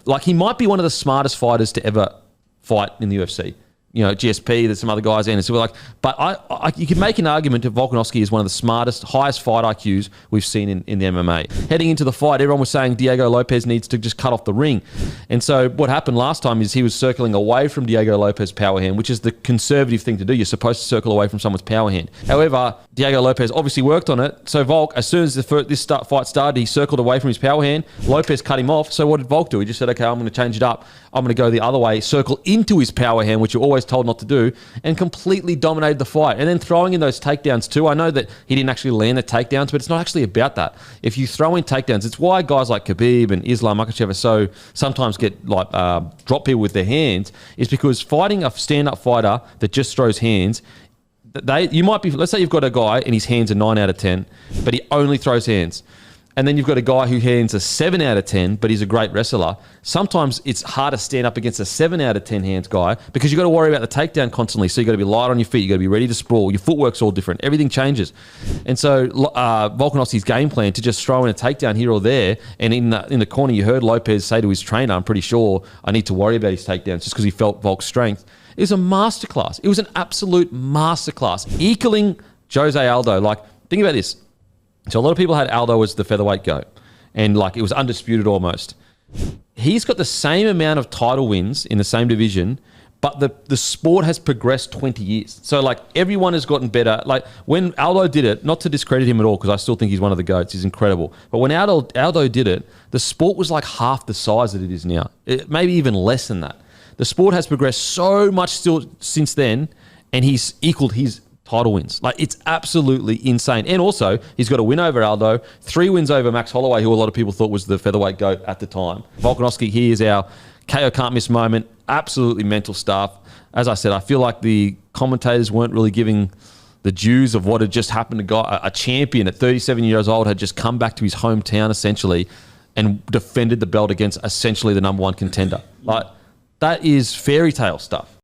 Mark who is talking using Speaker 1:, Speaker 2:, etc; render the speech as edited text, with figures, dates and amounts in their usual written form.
Speaker 1: Like, he might be one of the smartest fighters to ever fight in the UFC. You know, GSP, there's some other guys in. So but you can make an argument that Volkanovski is one of the smartest, highest fight IQs we've seen in the MMA. Heading into the fight, everyone was saying Diego Lopes needs to just cut off the ring. And so what happened last time is he was circling away from Diego Lopes' power hand, which is the conservative thing to do. You're supposed to circle away from someone's power hand. However, Diego Lopes obviously worked on it. So Volk, as soon as this fight started, he circled away from his power hand. Lopes cut him off. So what did Volk do? He just said, okay, I'm going to change it up. I'm going to go the other way, circle into his power hand, which you're always told not to do, and completely dominated the fight. And then throwing in those takedowns too. I know that he didn't actually land the takedowns, but it's not actually about that. If you throw in takedowns, it's why guys like Khabib and Islam Makhachev are so sometimes get like drop people with their hands, is because fighting a stand-up fighter that just throws hands, you might be, let's say you've got a guy and his hands are 9 out of 10, but he only throws hands. And then you've got a guy who hands a 7 out of 10, but he's a great wrestler. Sometimes it's hard to stand up against a 7 out of 10 hands guy because you've got to worry about the takedown constantly. So you've got to be light on your feet. You've got to be ready to sprawl. Your footwork's all different. Everything changes. And so Volkanovski's game plan to just throw in a takedown here or there, and in the corner you heard Lopes say to his trainer, I'm pretty sure I need to worry about his takedowns just because he felt Volk's strength. It was a masterclass. It was an absolute masterclass. Equaling Jose Aldo. Like, think about this. So a lot of people had Aldo as the featherweight GOAT, and like it was undisputed almost. He's got the same amount of title wins in the same division, but the sport has progressed 20 years. So like everyone has gotten better. Like when Aldo did it, not to discredit him at all, because I still think he's one of the GOATs, he's incredible. But when Aldo did it, the sport was like half the size that it is now. Maybe even less than that. The sport has progressed so much still since then, and he's equaled his title wins. Like, it's absolutely insane. And also, he's got a win over Aldo, 3 wins over Max Holloway, who a lot of people thought was the featherweight GOAT at the time. Volkanovski, he is our KO can't miss moment. Absolutely mental stuff. As I said, I feel like the commentators weren't really giving the dues of what had just happened to a champion at 37 years old had just come back to his hometown, essentially, and defended the belt against essentially the #1 contender. Like, that is fairy tale stuff.